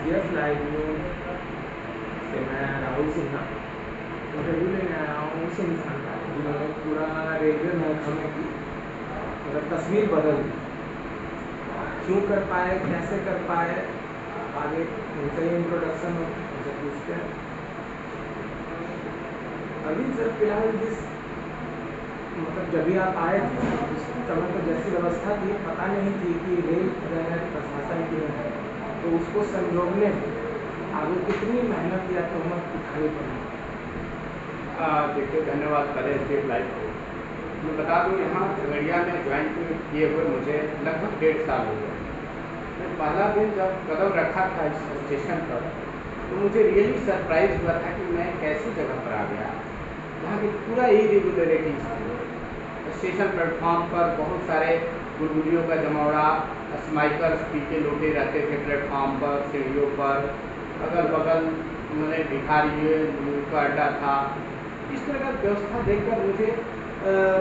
SDF live news से मैं Rahul Sinha interview लेने आया हूँ उस इंसान का जिन्होंने पूरा रेलवे महकमे की मतलब तस्वीर बदल दी। क्यों कर पाए, कैसे कर पाए, आगे उनसे इंट्रोडक्शन उनसे पूछते हैं। अभी सर फिलहाल जिस मतलब जब भी आप आए थे उस समय तो जैसी व्यवस्था थी पता नहीं थी कि रेल प्रशासन की है, तो उसको संजोगने में आगे कितनी मेहनत या तोहमत उठानी पड़ी। देखिए, धन्यवाद पहले स्टेट लाइव को। मैं बता दूं, यहाँ खगड़िया में ज्वाइन किए हुए मुझे लगभग 1.5 साल हो गया। मैं पहला दिन जब कदम रखा था इस स्टेशन पर तो मुझे रियली सरप्राइज हुआ था कि मैं कैसी जगह पर आ गया। यहाँ की पूरा इरेगुलरिटीज थी। स्टेशन प्लेटफॉर्म पर बहुत सारे गुलगुलियों का जमावड़ा, स्माइकर्स पी के लोटे रहते थे प्लेटफॉर्म पर, सीढ़ियों पर, अगल बगल मैंने भिखारी का अड्डा था। इस तरह का व्यवस्था देखकर मुझे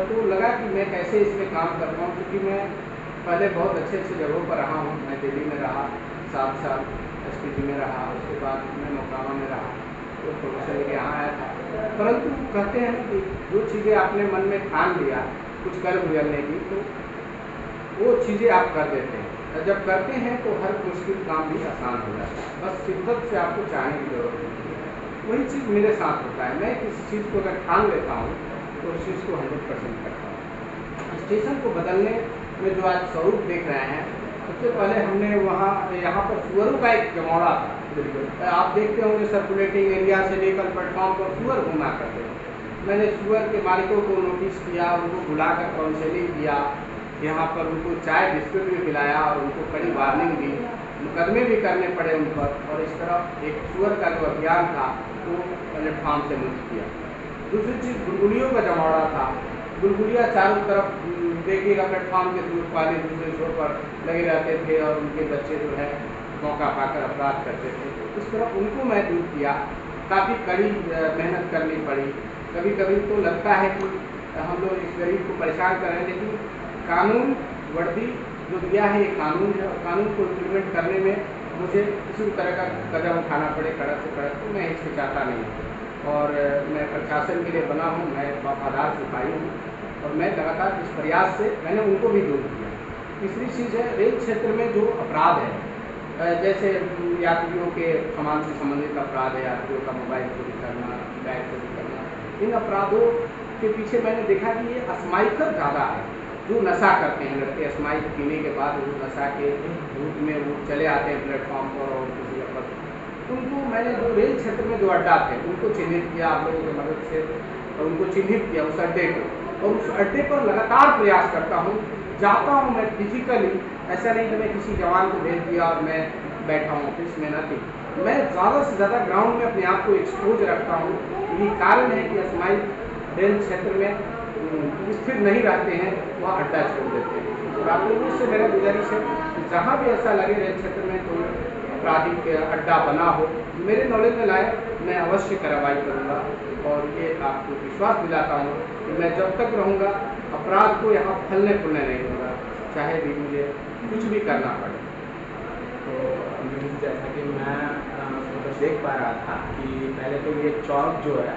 तो लगा कि मैं कैसे इसमें काम कर पाऊँ, क्योंकि मैं पहले बहुत अच्छे अच्छे जगहों पर रहा हूँ। मैं दिल्ली में रहा 7 साल, एसपीजी में रहा, उसके बाद मैं मोकामा में रहा, तो प्रोफेसर लेके यहाँ आया था। परंतु कहते हैं कि जो चीज़ें आपने मन में ठान लिया कुछ कर गुजरने की, तो वो चीज़ें आप कर देते हैं। और जब करते हैं तो हर मुश्किल काम भी आसान हो जाता है। बस शिद्दत से आपको चाहने की जरूरत होती है। वही चीज़ मेरे साथ होता है। मैं किसी चीज़ को अगर ठान लेता हूँ तो उस चीज़ को 100% करता हूँ। स्टेशन को बदलने में जो आज स्वरूप देख रहे हैं, सबसे पहले हमने यहाँ पर सुअरों का एक जमावड़ा था। आप देखते होंगे सर्कुलेटिंग एरिया से लेकर प्लेटफॉर्म पर सुअर घूमा करते हैं। मैंने सुअर के मालिकों को नोटिस किया, उनको बुलाकर काउंसलिंग किया, यहाँ पर उनको चाय बिस्कुट भी पिलाया और उनको कड़ी वार्निंग दी, मुकदमे भी करने पड़े उन पर। और इस तरह एक सुअर का जो अभियान था वो प्लेटफॉर्म से मुक्त किया। दूसरी चीज़ गुलगुलियों का जमावड़ा था। गुलगुलिया चारों तरफ देखिएगा, प्लेटफॉर्म के वाले दूसरे छोर पर लगे रहते थे और उनके बच्चे जो है मौका पाकर अपराध करते थे। इस तरह उनको मैं दूर किया। काफ़ी कड़ी मेहनत करनी पड़ी। कभी कभी तो लगता है कि हम लोग इस गरीब को परेशान कर रहे हैं, लेकिन कानून वर्दी जो दिया है ये कानून है, और कानून को इम्प्लीमेंट करने में मुझे किसी भी तरह का कदम उठाना पड़े कड़क से कड़क, तो मैं हिचकिचाता नहीं। और मैं प्रशासन के लिए बना हूँ, मैं वफादार सिपाही हूँ और मैं लगातार इस प्रयास से मैंने उनको भी दूर किया। तीसरी चीज़ है रेल क्षेत्र में जो अपराध है, जैसे यात्रियों के सामान से संबंधित अपराध है, यात्रियों का मोबाइल चोरी करना, बैग चोरी करना, इन अपराधों के पीछे मैंने देखा कि ये अस्माइकर ज़्यादा है। जो नशा करते हैं लड़के, अस्माइक पीने के बाद वो नशा के धूप में वो चले आते हैं प्लेटफॉर्म पर और किसी पर, उनको मैंने जो रेल क्षेत्र में जो अड्डा थे उनको चिन्हित किया आप लोगों की मदद से, और उनको चिन्हित किया उस अड्डे को, और उस अड्डे पर लगातार प्रयास करता हूँ। जाता हूँ मैं फिजिकली, ऐसा नहीं कि मैं किसी जवान को भेज दिया और मैं बैठा हूँ ऑफिस में, नहीं। मैं ज़्यादा से ज़्यादा ग्राउंड में अपने आप को एक्सपोज रखता हूँ। यही कारण है कि अस्माइक रेल क्षेत्र में स्थिर नहीं रहते हैं, वह अड्डा छोड़ देते हैं। और आप लोगों से मेरा गुजारिश है कि जहाँ भी ऐसा लगे रेल क्षेत्र में कोई आपराधिक अड्डा बना हो, मेरे नॉलेज में लाए, मैं अवश्य कार्रवाई करूँगा। और ये आपको विश्वास दिलाता हूँ कि मैं जब तक रहूँगा अपराध को यहाँ फलने फूलने नहीं दूँगा, चाहे भी मुझे कुछ भी करना पड़े। तो जैसा कि मैं मतलब देख पा रहा था कि पहले तो ये चौक जो है,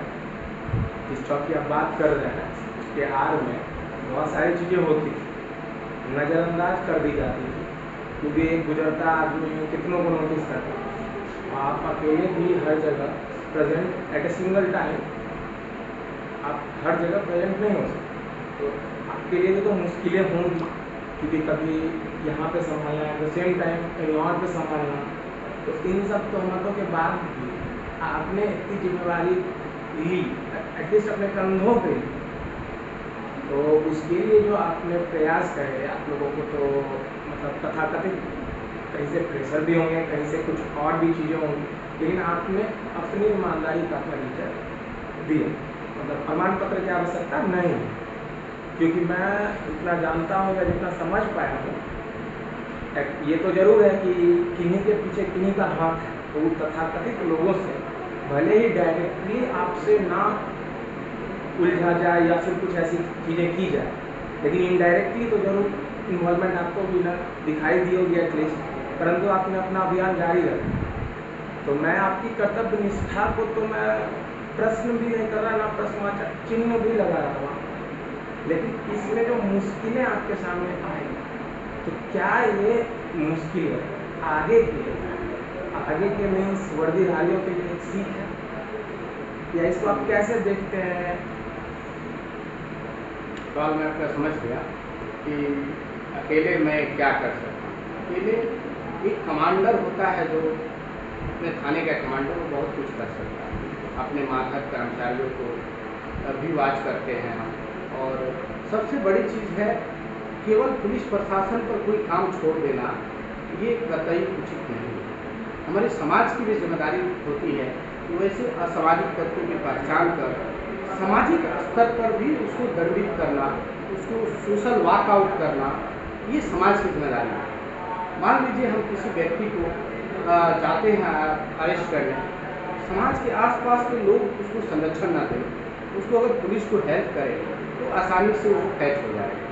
जिस चौक की आप बात कर रहे हैं, उसके आड़ में बहुत सारी चीज़ें होती थी, नज़रअंदाज कर दी जाती थी, क्योंकि एक गुजरता आदमी कितनों को नोटिस करता है। आप अकेले भी हर जगह present at a single time, आप हर जगह प्रेजेंट नहीं हो सकते, तो आपके लिए तो मुश्किलें होंगी, क्योंकि कभी यहाँ पे संभालना है, एट द सेम टाइम कहीं और पे संभालना। तो इन सब तोहमतों के बाद भी आपने इतनी जिम्मेवारी ली, एटलीस्ट अपने कंधों पे ली, तो उसके लिए जो आपने प्रयास करे, आप लोगों को तो मतलब तथाकथित कहीं से प्रेशर भी होंगे, कहीं से कुछ और भी चीज़ें होंगी, लेकिन आपने अपनी ईमानदारी का परिचय दिया। मतलब प्रमाण पत्र की आवश्यकता नहीं, क्योंकि मैं इतना जानता हूँ या जितना समझ पाया हूँ, ये तो ज़रूर है कि किन्हीं के पीछे किन्हीं का हाथ है, तो तथाकथित लोगों से भले ही डायरेक्टली आपसे ना उलझा जाए या फिर कुछ ऐसी चीज़ें की जाए, लेकिन इनडायरेक्टली तो जरूर इन्वॉल्वमेंट आपको भी ना दिखाई दी होगी एटलीस्ट, परंतु आपने अपना अभियान जारी रखा। तो मैं आपकी कर्तव्य निष्ठा को तो मैं प्रश्न भी नहीं कर रहा, ना प्रश्नवाचक चिन्ह भी लगा रहा हूँ। लेकिन इसमें जो मुश्किलें आपके सामने आई, तो क्या ये मुश्किल आगे के मीन्स वर्दीधारियों के लिए एक सीख है, या इसको आप कैसे देखते हैं? सवाल मैं आपका समझ गया कि अकेले मैं क्या कर सकता हूँ। अकेले एक कमांडर होता है जो अपने थाने का कमांडर, वो बहुत कुछ कर सकता है। अपने मातहत कर्मचारियों को भी वाच करते हैं हम। और सबसे बड़ी चीज़ है, केवल पुलिस प्रशासन पर कोई काम छोड़ देना ये कतई उचित नहीं है। हमारे समाज की भी जिम्मेदारी होती है कि वैसे असामाजिक तत्वों की पहचान कर सामाजिक स्तर पर भी उसको दंडित करना, उसको सोशल वॉकआउट करना, ये समाज की जिम्मेदारी है। मान लीजिए हम किसी व्यक्ति को जाते हैं अरेस्ट करने, समाज के आसपास के लोग उसको संरक्षण ना दें, उसको अगर पुलिस को हेल्प करे तो आसानी से वो कैच हो जाएगा।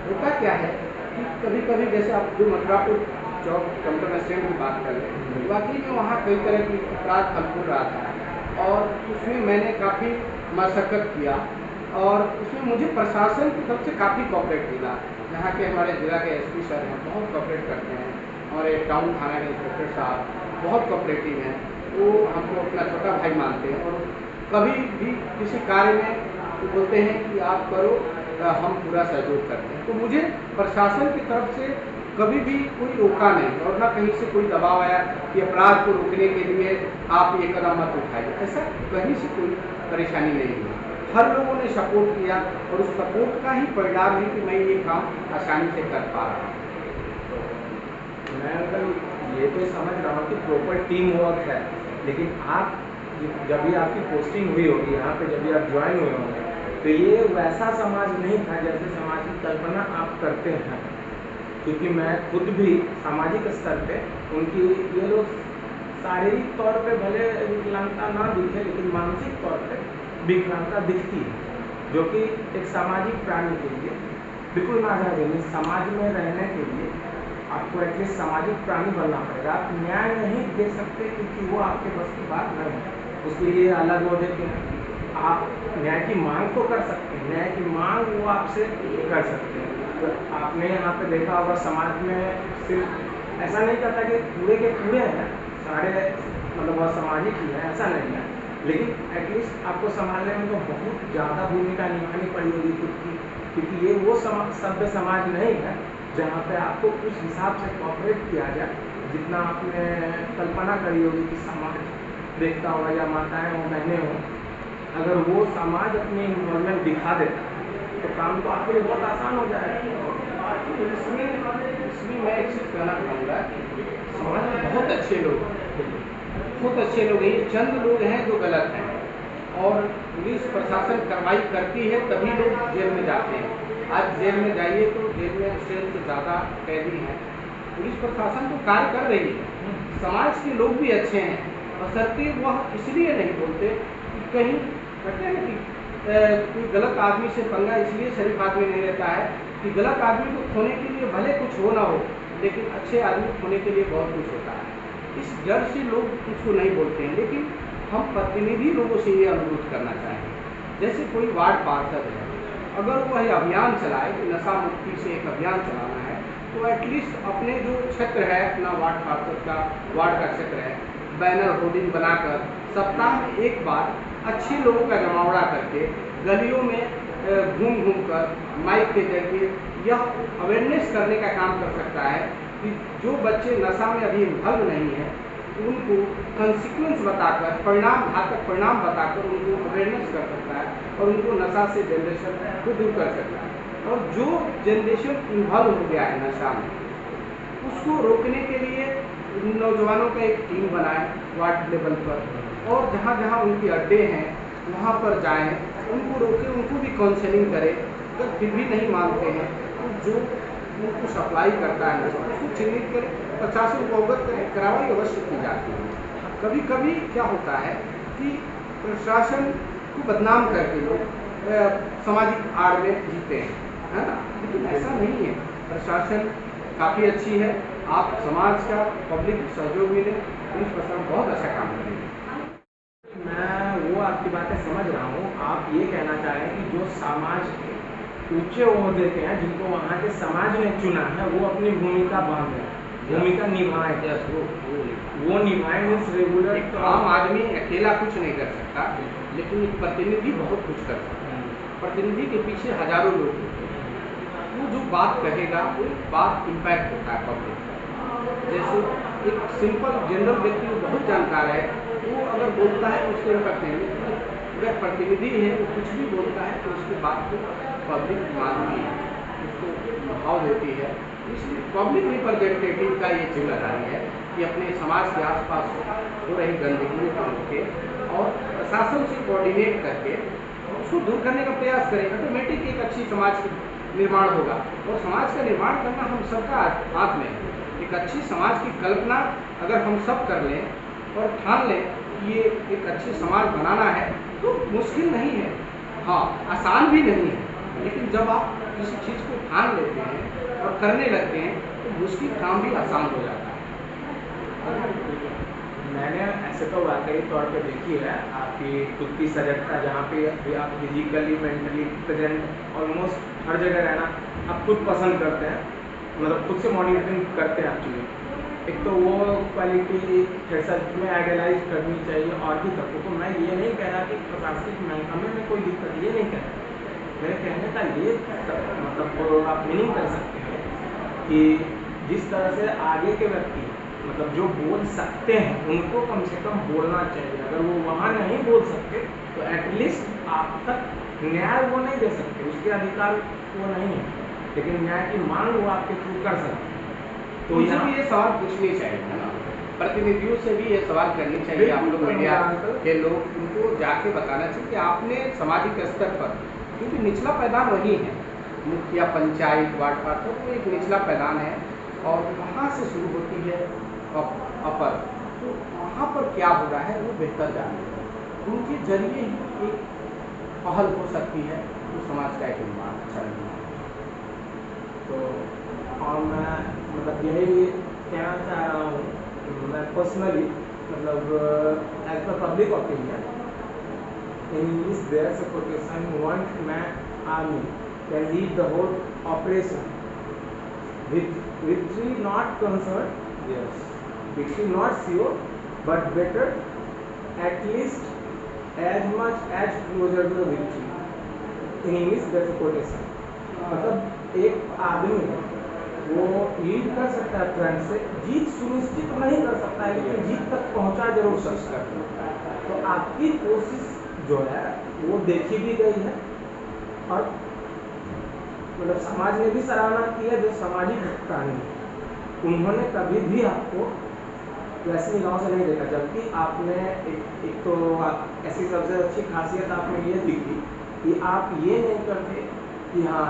होता क्या है कि कभी कभी जैसे आप जो मथुरापुर चौक कंप्यूटर स्टैंड की बात कर रहे हैं, वाकई में वहाँ कई तरह की अपराध फलफूल रहा था और उसमें मैंने काफ़ी मशक्क़त किया और उसमें मुझे प्रशासन की तरफ से काफ़ी कॉपरेट मिला। यहाँ के हमारे जिला के एसपी सर हैं, बहुत कॉपरेट करते हैं, और एक टाउन थाना के इंस्पेक्टर साहब बहुत कॉपरेटिव हैं, वो हमको अपना छोटा भाई मानते हैं और कभी भी किसी कार्य में वो बोलते हैं कि आप करो, हम पूरा सहयोग करते हैं। तो मुझे प्रशासन की तरफ से कभी भी कोई रोका नहीं और ना कहीं से कोई दबाव आया कि अपराध को रोकने के लिए आप ये कदम मत उठाइए, ऐसा कहीं से कोई परेशानी नहीं हुई। हर लोगों ने सपोर्ट किया और उस सपोर्ट का ही परिणाम है कि मैं ये काम आसानी से कर पा रहा हूँ। मैं मतलब ये तो समझ रहा हूँ कि प्रॉपर टीम वर्क है, लेकिन आप जब भी आपकी पोस्टिंग हुई होगी यहाँ पे, जब भी आप ज्वाइन हुए होंगे, तो ये वैसा समाज नहीं था जैसे समाज की कल्पना आप करते हैं। क्योंकि मैं खुद भी सामाजिक स्तर पे उनकी, ये लोग शारीरिक तौर पे भले विकलांगता ना दिखे, लेकिन मानसिक तौर पे विकलांगता दिखती है, जो कि एक सामाजिक प्राणी के लिए बिल्कुल नाजायज़। समाज में रहने के लिए आपको एटलीस्ट सामाजिक प्राणी बनना पड़ेगा। आप न्याय नहीं दे सकते क्योंकि वो आपके बस की बात नहीं है, उसके लिए अलग हो देते हैं। आप न्याय की मांग तो कर सकते हैं, न्याय की मांग वो आपसे कर सकते हैं। तो आपने यहाँ पे देखा होगा समाज में सिर्फ ऐसा नहीं कहता कि पूरे के पूरे हैं सारे, मतलब वह सामाजिक ही है, ऐसा नहीं है, लेकिन एटलीस्ट आपको संभालने में तो बहुत ज़्यादा भूमिका निभानी पड़ी होगी खुद की, क्योंकि ये वो सभ्य समाज नहीं है जहाँ पे आपको उस हिसाब से कॉपरेट किया जाए जितना आपने कल्पना करी होगी कि समाज देखता होगा या माताएँ हों, बहनें हों। अगर वो समाज अपनी इन्वॉल्वमेंट दिखा देता तो काम तो आपके लिए बहुत आसान हो जाएगा। तो इसमें मैं एक चीज़ कहना चाहूँगा कि समाज में बहुत अच्छे लोग हैं, चंद लोग हैं जो गलत हैं, और पुलिस प्रशासन कार्रवाई करती है तभी लोग जेल में जाते हैं। आज जेल में जाइए तो जेल में सेल से ज़्यादा कैदी हैं। पुलिस प्रशासन तो कार्य कर रही है, समाज के लोग भी अच्छे हैं, बशर्ते वह इसलिए नहीं बोलते कि कहीं कहते हैं कि कोई गलत आदमी से पंगा इसलिए शरीफ आदमी नहीं लेता है कि गलत आदमी को खोने के लिए भले कुछ हो ना हो, लेकिन अच्छे आदमी खोने के लिए बहुत कुछ होता है। इस डर से लोग उसको नहीं बोलते हैं। लेकिन हम प्रतिनिधि लोगों से ये अनुरोध करना चाहेंगे, जैसे कोई वार्ड पार्षद है, अगर वह अभियान चलाए कि नशा मुक्ति से एक अभियान चलाना है, तो एटलीस्ट अपने जो क्षेत्र है, अपना वार्ड पार्षद का वार्ड का क्षेत्र है, बैनर होर्डिंग बनाकर सप्ताह में एक बार अच्छे लोगों का जमावड़ा करके गलियों में घूम कर माइक के जरिए यह अवेयरनेस करने का काम कर सकता है कि जो बच्चे नशा में अभी इन्वॉल्व नहीं है उनको कंसिक्वेंस बताकर, घातक परिणाम बताकर उनको अवेयरनेस कर सकता है और उनको नशा से जनरेशन को दूर कर सकता है। और जो जनरेशन इन्वॉल्व हो गया है नशा में, उसको रोकने के लिए नौजवानों का एक टीम बनाए वार्ड लेवल पर, और जहाँ जहाँ उनके अड्डे हैं वहाँ पर जाएं, उनको रोकें, उनको भी काउंसलिंग करें। अगर फिर भी नहीं मानते हैं तो जो उनको सप्लाई करता है उसको चिन्हित करें, प्रशासन को अवगत करें, कार्रवाई अवश्य की जाती है। कभी कभी क्या होता है कि प्रशासन को बदनाम करके लोग सामाजिक आड़ में जीते हैं, है ना, लेकिन ऐसा नहीं है। प्रशासन काफ़ी अच्छी है, आप समाज का पब्लिक सहयोग मिले, 120% बहुत अच्छा काम करेंगे। मैं वो आपकी बातें समझ रहा हूँ। आप ये कहना चाह रहे हैं कि जो समाज के ऊंचे ओहदे के हैं, जिनको वहाँ के समाज ने चुना है, वो अपनी भूमिका बांध रहे हैं, भूमिका निभाएं। वो निभाएं मीन्स रेगुलर। एक आम आदमी अकेला कुछ नहीं कर सकता, लेकिन एक प्रतिनिधि बहुत कुछ कर सकता है। प्रतिनिधि के पीछे हजारों लोग होते हैं। वो जो बात कहेगा वो बात इम्पैक्ट होता है पब्लिक पर। जैसे एक सिंपल जनरल व्यक्ति वो बहुत जानकार है, वो अगर बोलता है तो उसको इम्पैक्ट नहीं, लेकिन अगर प्रतिनिधि है वो कुछ भी बोलता है तो उसकी बात को पब्लिक मानती है, उसको भाव देती है। इसलिए पब्लिक रिप्रेजेंटेटिव का ये जिम्मेदारी है कि अपने समाज के आसपास हो रही गंदगी को रोके और प्रशासन से कोऑर्डिनेट करके उसको दूर करने का प्रयास करें। ऑटोमेटिक एक अच्छी समाज का निर्माण होगा, और समाज का निर्माण करना हम सबका हाथ में है। एक अच्छी समाज की कल्पना अगर हम सब कर लें और ठान लें कि ये एक अच्छी समाज बनाना है, तो मुश्किल नहीं है। हाँ, आसान भी नहीं है, लेकिन जब आप किसी चीज़ को ठान लेते हैं और करने लगते हैं तो मुश्किल काम भी आसान हो जाता है। मैंने ऐसे तो वाकई तौर पे देखी है आपकी खुद की सजगता, जहाँ पे भी आप फिजिकली मेंटली प्रेजेंट ऑलमोस्ट हर जगह रहना आप खुद पसंद करते हैं, मतलब खुद से मॉनिटरिंग करते हैं एक्चुअली। एक तो वो क्वालिटी फिर सच में आइडियलाइज करनी चाहिए और भी तक तो मैं ये नहीं कह रहा कि प्रशासनिक महकमे में कोई दिक्कत, ये नहीं कह रहा। मेरे कहने का ये मतलब आप मीनिंग कर सकते हैं कि जिस तरह से आगे के व्यक्ति मतलब जो बोल सकते हैं उनको कम से कम बोलना चाहिए। अगर वो वहाँ नहीं बोल सकते तो एटलीस्ट आप तक न्याय वो नहीं दे सकते, उसके अधिकार वो नहीं है, लेकिन न्याय की मांग वो आपके थ्रू कर सकते हैं। तो उनसे भी ये सवाल पूछनी चाहिए, है ना, प्रतिनिधियों से भी ये सवाल करनी चाहिए। आप लोग मीडिया के लोग, उनको जाके बताना चाहिए कि आपने सामाजिक स्तर पर, क्योंकि निचला पैदान वही है, मुखिया, पंचायत, वार्ड पार्षद, वो एक निचला पैदान है और वहाँ से शुरू होती है अपर। तो वहाँ पर क्या हो रहा है वो बेहतर जाने, उनके जरिए ही एक पहल हो सकती है तो समाज का एक निर्माण अच्छा निर्माण। तो और मैं मतलब यही कहना चाह रहा हूँ, मैं पर्सनली मतलब as per public opinion in English there's a quotation, one man army can lead the whole operation. Victory not concerned, yes, victory not sure, but better at least as much as closer to the victory. In English there's a quotation. मतलब एक आदमी वो lead कर सकता है front से, जीत सुनिश्चित नहीं कर सकता है, लेकिन जीत तक पहुंचा जरूर सकता है। तो आपकी कोशिश जो है वो देखी भी गई है और मतलब समाज ने भी सराहना की है। जो सामाजिक प्राणी उन्होंने कभी भी आपको वैसी निगाहों से नहीं देखा, जबकि आपने एक तो ऐसी सबसे अच्छी खासियत आपने ये दिखी कि आप ये नहीं करते कि हाँ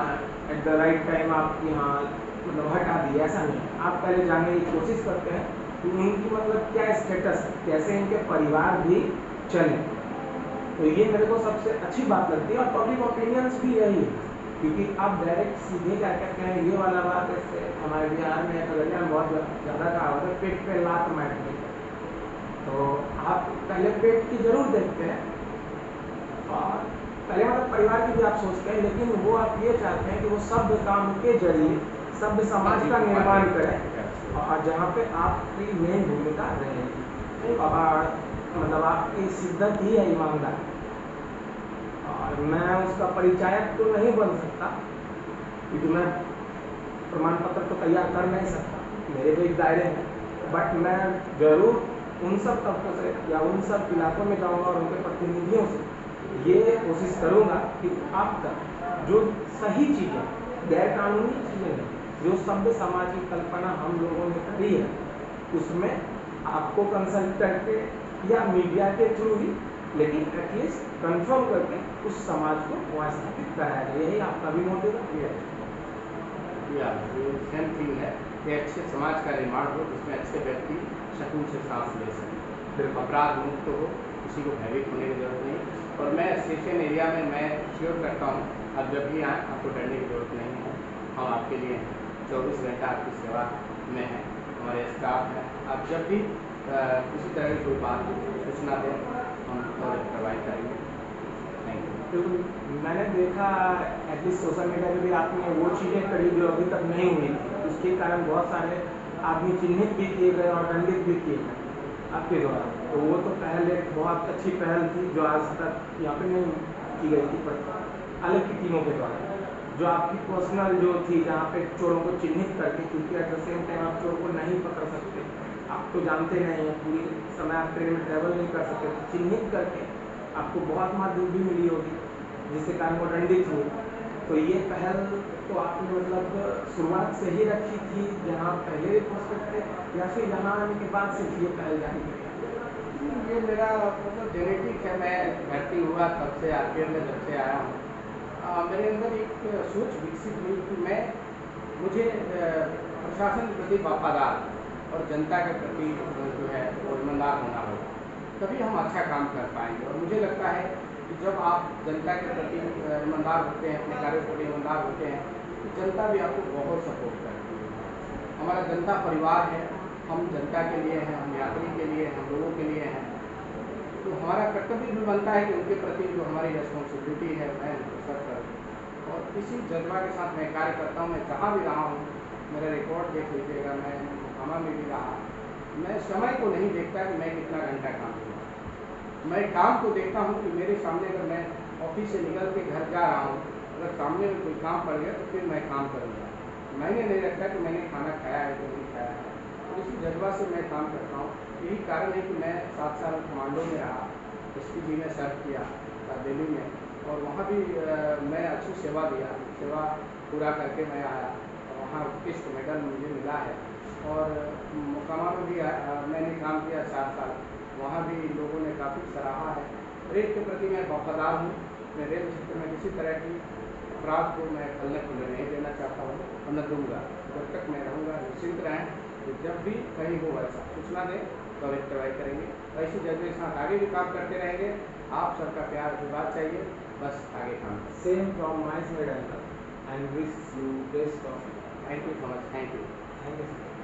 एट द राइट टाइम आप यहाँ मतलब हटा दिए, ऐसा नहीं। आप पहले जानने की कोशिश करते हैं कि उनकी मतलब क्या स्टेटस है, कैसे इनके परिवार भी चले। तो ये मेरे को सबसे अच्छी बात लगती है और पब्लिक ओपिनियंस भी यही है, क्योंकि आप डायरेक्ट सीधे क्या कहते हैं ये वाला बात, ऐसे हमारे बिहार में खगड़िया में बहुत ज़्यादा कहावत है, पेट पे लात मारने। तो आप पहले पेट की जरूर देखते हैं और पहले मतलब परिवार की भी आप सोचते हैं, लेकिन वो आप ये चाहते हैं कि वो सभ्य काम के जरिए सभ्य समाज का निर्माण करें और जहाँ पे आपकी मेन भूमिका रहेगी और मतलब आपकी शिद्दत ही है ईमानदार। और मैं उसका परिचायक तो नहीं बन सकता क्योंकि मैं प्रमाण पत्र तो तैयार कर नहीं सकता, मेरे भी एक दायरे हैं, बट मैं जरूर उन सब तबकों से या उन सब इलाकों में जाऊंगा और उनके प्रतिनिधियों से ये कोशिश करूंगा कि आप तक जो सही चीज़ें, गैर कानूनी चीज़ें नहीं, जो सभ्य समाज की कल्पना हम लोगों ने करी है, उसमें आपको कंसल्ट करके या मीडिया के थ्रू ही, लेकिन एटलीस्ट कंफर्म करके उस समाज को वहाँ स्थापित कराया जाए। यही आपका भी मोटिव है। सेम थिंग है कि अच्छे समाज का निर्माण हो जिसमें अच्छे व्यक्ति सुकून से सांस ले सकें, अपराध मुक्त हो, किसी को भयभीत होने की जरूरत नहीं। और मैं स्टेशन एरिया में मैं श्योर करता हूँ आप जब भी आएँ आपको डरने की जरूरत नहीं है, हम आपके लिए 24 घंटा आपकी सेवा में हैं, हमारे स्टाफ हैं। आप जब भी किसी तरह की कोई बात सूचना दें, हम प्रोवाइड करेंगे। Thank you. तो मैंने देखा एटलीस्ट सोशल मीडिया पे भी आपने वो चीज़ें करी जो अभी तक नहीं हुई थी, उसके कारण बहुत सारे आदमी चिन्हित भी किए गए और दंडित भी किए गए आपके द्वारा। तो वो तो पहल एक बहुत अच्छी पहल थी जो आज तक यहाँ पे नहीं की गई थी, पर अलग की टीमों के द्वारा जो आपकी पर्सनल जो थी, जहाँ पे चोरों को चिन्हित करके, क्योंकि एट द सेम टाइम आप चोर को नहीं पकड़ सकते, आप तो जानते नहीं हैं, पूरी समय आप ट्रेन में ट्रैवल नहीं कर सकते, तो चिन्हित करके आपको बहुत मार भी मिली होगी जिसके कारण वो दंडित हुए। तो ये पहल तो आपने मतलब शुरुआत से ही रखी थी जहाँ पहले भी प्रोस्पेक्ट थे, या फिर यहाँ आने के बाद सिर्फ ये पहल जारी करी? ये मेरा मतलब जेनेटिक है। मैं भर्ती हुआ तब से आरपीएफ में जब से आया हूँ, मेरे अंदर एक सोच विकसित हुई कि मुझे प्रशासन के प्रति वफादार और जनता के प्रति जो है वो ईमानदार होना होगा, तभी हम अच्छा काम कर पाएंगे। और मुझे लगता है कि जब आप जनता के प्रति ईमानदार होते हैं, अपने कार्यों के प्रति ईमानदार होते हैं, तो जनता भी आपको बहुत सपोर्ट करती है। हमारा जनता परिवार है, हम जनता के लिए हैं, हम यात्री के लिए, हम लोगों के लिए हैं। तो हमारा कर्तव्य भी बनता है कि उनके प्रति जो हमारी रिस्पॉन्सिबिलिटी है मैं उनको सब करूँ। और इसी जज्बा के साथ मैं कार्य करता हूँ। मैं जहाँ भी रहा हूँ, मेरा रिकॉर्ड देख लीजिएगा, मैं मोकामा में भी रहा, मैं समय को नहीं देखता कि मैं कितना घंटा काम किया। मैं काम को देखता हूँ कि मेरे सामने अगर मैं ऑफिस से निकल के घर जा रहा हूँ, अगर सामने में कोई काम पड़ गया तो फिर मैं काम करूँगा। मैंने नहीं रखता कि मैंने खाना खाया है कि नहीं खाया है। तो इसी जज्बा से मैं काम करता हूँ। यही कारण है कि मैं 7 साल कमांडो में रहा, SPG में सर्व किया दिल्ली में, और वहाँ भी मैं अच्छी सेवा दिया, सेवा पूरा करके मैं आया, और वहाँ उत्कृष्ट मेडल मुझे मिला है। और मोकामा में भी मैंने काम किया 4 साल, वहाँ भी लोगों ने काफ़ी सराहा है। रेल के प्रति मैं वफादार हूँ। मैं रेल क्षेत्र में किसी तरह की अपराध को मैं फलने फूलने नहीं देना चाहता हूँ और न दूँगा। जब तक मैं रहूँगा, निश्चिंत रहें, तो जब भी कहीं हो ऐसा सूचना दें तो हम कार्रवाई करेंगे। ऐसी जज्बे के साथ आगे भी काम करते रहेंगे। आप सबका प्यार आशीर्वाद चाहिए, बस आगे काम करें। Same from my side and wish you best of. Thank you so much. Thank you. Thank you.